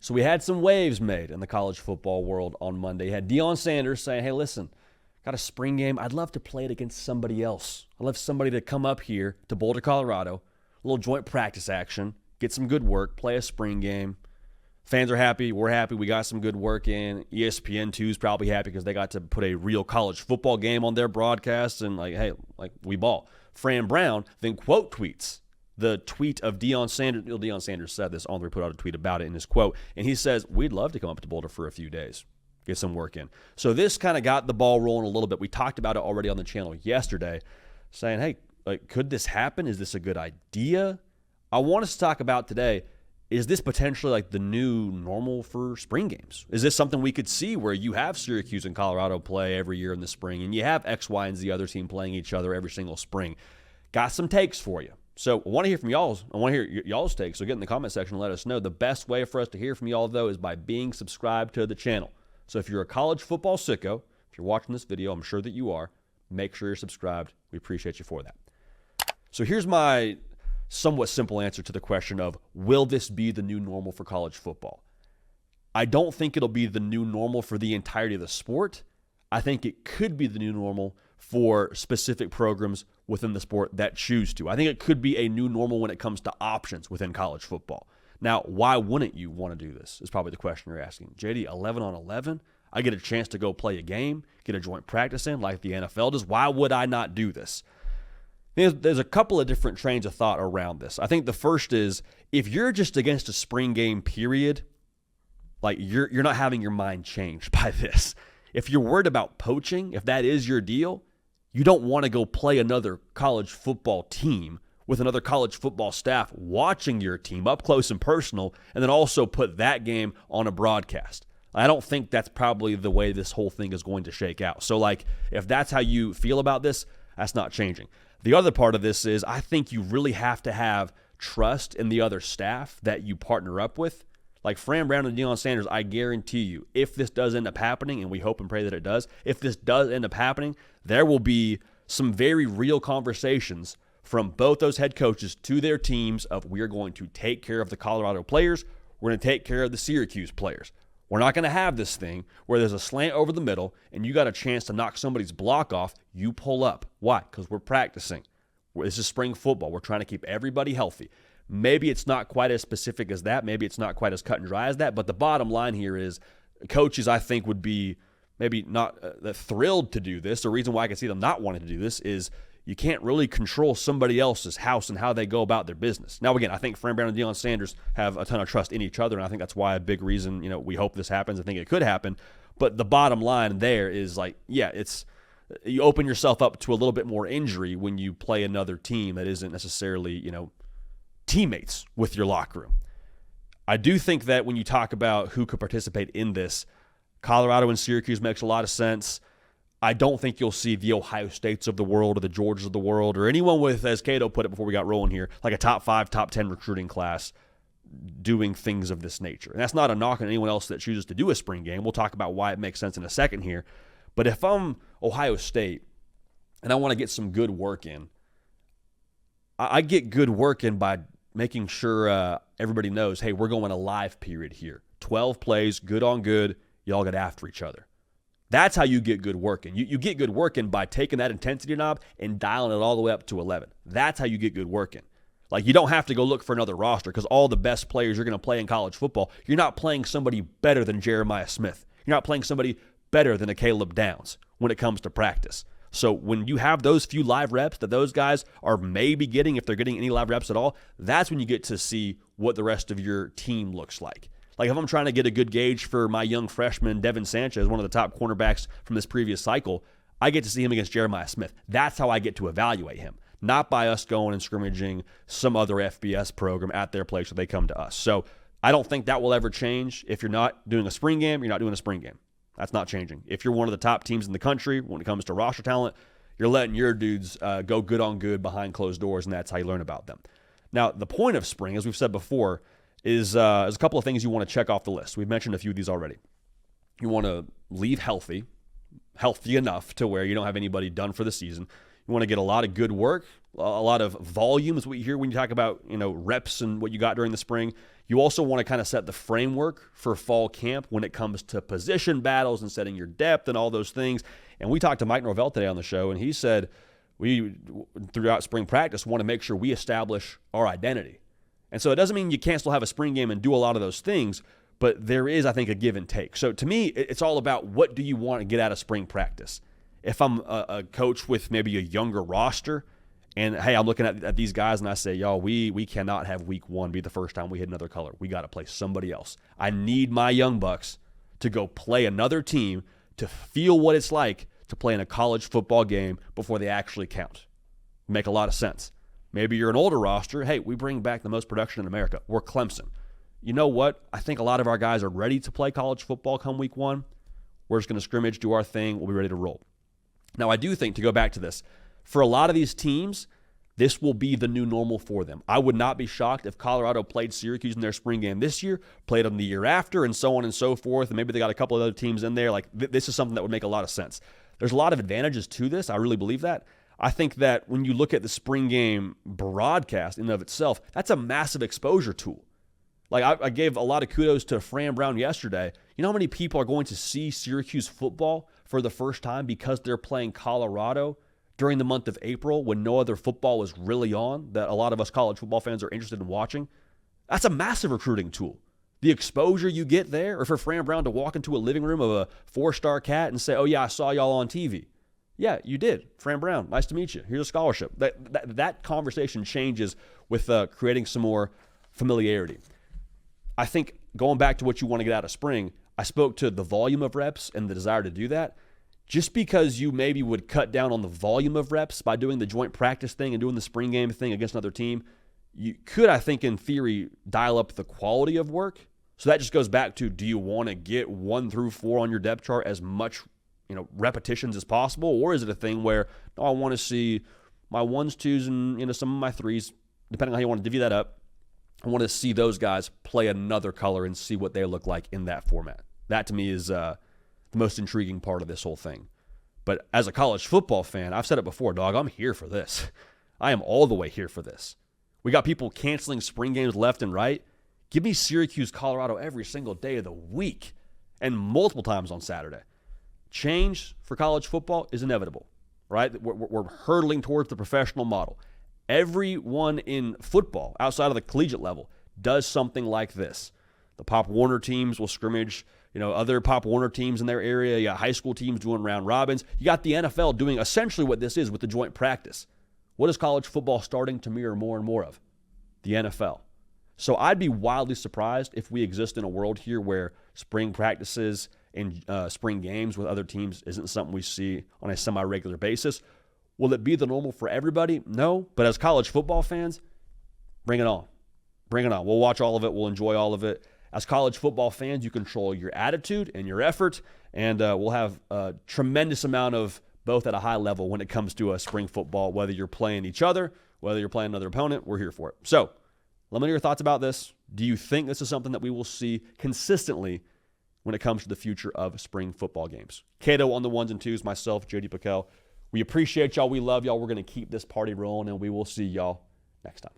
So we had some waves made in the college football world on Monday. You had Deion Sanders saying, hey, listen, got a spring game. I'd love to play it against somebody else. I'd love somebody to come up here to Boulder, Colorado, a little joint practice action, get some good work, play a spring game. Fans are happy. We're happy. We got some good work in. ESPN2 is probably happy because they got to put a real college football game on their broadcast and hey, we ball. Fran Brown then quote tweets the tweet of Deion Sanders. Deion Sanders said this on the put out a tweet about it in his quote, and he says, we'd love to come up to Boulder for a few days, get some work in. So this kind of got the ball rolling a little bit. We talked about it already on the channel yesterday, saying, hey, could this happen? Is this a good idea? I want us to talk about today, is this potentially the new normal for spring games? Is this something we could see where you have Syracuse and Colorado play every year in the spring and you have X, Y, and Z other team playing each other every single spring? Got some takes for you. So I want to hear from y'all's. I want to hear y'all's takes. So get in the comment section and let us know. The best way for us to hear from y'all, though, is by being subscribed to the channel. So if you're a college football sicko, if you're watching this video, I'm sure that you are, make sure you're subscribed. We appreciate you for that. So here's my somewhat simple answer to the question of, will this be the new normal for college football? I don't think it'll be the new normal for the entirety of the sport. I think it could be the new normal for specific programs within the sport that choose to. I think it could be a new normal when it comes to options within college football. Now, why wouldn't you want to do this is probably the question you're asking. JD, 11 on 11? I get a chance to go play a game, get a joint practice in like the NFL does. Why would I not do this? There's a couple of different trains of thought around this. I think the first is, if you're just against a spring game, period, you're not having your mind changed by this. If you're worried about poaching, if that is your deal, you don't want to go play another college football team with another college football staff watching your team up close and personal, and then also put that game on a broadcast. I don't think that's probably the way this whole thing is going to shake out. So, if that's how you feel about this, that's not changing. The other part of this is, I think you really have to have trust in the other staff that you partner up with. Like Fran Brown and Deion Sanders, I guarantee you, if this does end up happening, and we hope and pray that it does, if this does end up happening, there will be some very real conversations from both those head coaches to their teams of, we're going to take care of the Colorado players, we're going to take care of the Syracuse players. We're not going to have this thing where there's a slant over the middle and you got a chance to knock somebody's block off, you pull up. Why? Because we're practicing. This is spring football. We're trying to keep everybody healthy. Maybe it's not quite as specific as that. Maybe it's not quite as cut and dry as that. But the bottom line here is, coaches, I think, would be maybe not thrilled to do this. The reason why I can see them not wanting to do this is, you can't really control somebody else's house and how they go about their business. Now, again, I think Fran Brown and Deion Sanders have a ton of trust in each other, and I think that's why a big reason, we hope this happens. I think it could happen. But the bottom line there is it's you open yourself up to a little bit more injury when you play another team that isn't necessarily, teammates with your locker room. I do think that when you talk about who could participate in this, Colorado and Syracuse makes a lot of sense. I don't think you'll see the Ohio States of the world or the Georgias of the world or anyone with, as Cato put it before we got rolling here, a top 5, top 10 recruiting class doing things of this nature. And that's not a knock on anyone else that chooses to do a spring game. We'll talk about why it makes sense in a second here. But if I'm Ohio State and I want to get some good work in, I get good work in by making sure everybody knows, hey, we're going a live period here. 12 plays, good on good. Y'all get after each other. That's how you get good work in. You get good work in by taking that intensity knob and dialing it all the way up to 11. That's how you get good work in. You don't have to go look for another roster, because all the best players you're going to play in college football, you're not playing somebody better than Jeremiah Smith. You're not playing somebody better than a Caleb Downs when it comes to practice. So when you have those few live reps that those guys are maybe getting, if they're getting any live reps at all, that's when you get to see what the rest of your team looks like. If I'm trying to get a good gauge for my young freshman, Deion Sanders, one of the top cornerbacks from this previous cycle, I get to see him against Jeremiah Smith. That's how I get to evaluate him, not by us going and scrimmaging some other FBS program at their place where they come to us. So I don't think that will ever change. If you're not doing a spring game, you're not doing a spring game. That's not changing. If you're one of the top teams in the country when it comes to roster talent, you're letting your dudes go good on good behind closed doors, and that's how you learn about them. Now, the point of spring, as we've said before, is a couple of things you want to check off the list. We've mentioned a few of these already. You want to leave healthy enough to where you don't have anybody done for the season. You want to get a lot of good work, A lot of volume is what you hear when you talk about, reps and what you got during the spring. You also want to kind of set the framework for fall camp when it comes to position battles and setting your depth and all those things. And we talked to Mike Norvell today on the show, and he said we, throughout spring practice, want to make sure we establish our identity. And so it doesn't mean you can't still have a spring game and do a lot of those things, but there is, I think, a give and take. So to me, it's all about what do you want to get out of spring practice. If I'm a coach with maybe a younger roster, and hey, I'm looking at these guys and I say, y'all, we cannot have week one be the first time we hit another color. We got to play somebody else. I need my young bucks to go play another team to feel what it's like to play in a college football game before they actually count. Make a lot of sense. Maybe you're an older roster. Hey, we bring back the most production in America. We're Clemson. You know what? I think a lot of our guys are ready to play college football come week one. We're just going to scrimmage, do our thing. We'll be ready to roll. Now, I do think, to go back to this, for a lot of these teams, this will be the new normal for them. I would not be shocked if Colorado played Syracuse in their spring game this year, played them the year after, and so on and so forth, and maybe they got a couple of other teams in there. Like, this is something that would make a lot of sense. There's a lot of advantages to this. I really believe that. I think that when you look at the spring game broadcast in and of itself, that's a massive exposure tool. Like, I gave a lot of kudos to Fran Brown yesterday. You know how many people are going to see Syracuse football for the first time because they're playing Colorado during the month of April when no other football is really on, that a lot of us college football fans are interested in watching? That's a massive recruiting tool. The exposure you get there, or for Fran Brown to walk into a living room of a 4-star cat and say, oh yeah, I saw y'all on TV. Yeah, you did. Fran Brown, nice to meet you. Here's a scholarship. That conversation changes with creating some more familiarity. I think going back to what you want to get out of spring, I spoke to the volume of reps and the desire to do that. Just because you maybe would cut down on the volume of reps by doing the joint practice thing and doing the spring game thing against another team, you could, I think, in theory, dial up the quality of work. So that just goes back to, do you want to get 1 through 4 on your depth chart as much, repetitions as possible? Or is it a thing where, no, I want to see my 1s, 2s, and some of my 3s, depending on how you want to divvy that up. I want to see those guys play another color and see what they look like in that format. That, to me, is the most intriguing part of this whole thing. But as a college football fan, I've said it before, dog, I'm here for this. I am all the way here for this. We got people canceling spring games left and right. Give me Syracuse, Colorado every single day of the week and multiple times on Saturday. Change for college football is inevitable, right? We're hurtling towards the professional model. Everyone in football, outside of the collegiate level, does something like this. The Pop Warner teams will scrimmage, other Pop Warner teams in their area. You got high school teams doing round robins. You got the NFL doing essentially what this is with the joint practice. What is college football starting to mirror more and more of? The NFL. So I'd be wildly surprised if we exist in a world here where spring practices and spring games with other teams isn't something we see on a semi-regular basis. Will it be the normal for everybody? No. But as college football fans, bring it on. Bring it on. We'll watch all of it. We'll enjoy all of it. As college football fans, you control your attitude and your effort, and we'll have a tremendous amount of both at a high level when it comes to spring football, whether you're playing each other, whether you're playing another opponent. We're here for it. So let me know your thoughts about this. Do you think this is something that we will see consistently when it comes to the future of spring football games? Cato on the 1s and 2s, myself, JD PicKell. We appreciate y'all. We love y'all. We're going to keep this party rolling, and we will see y'all next time.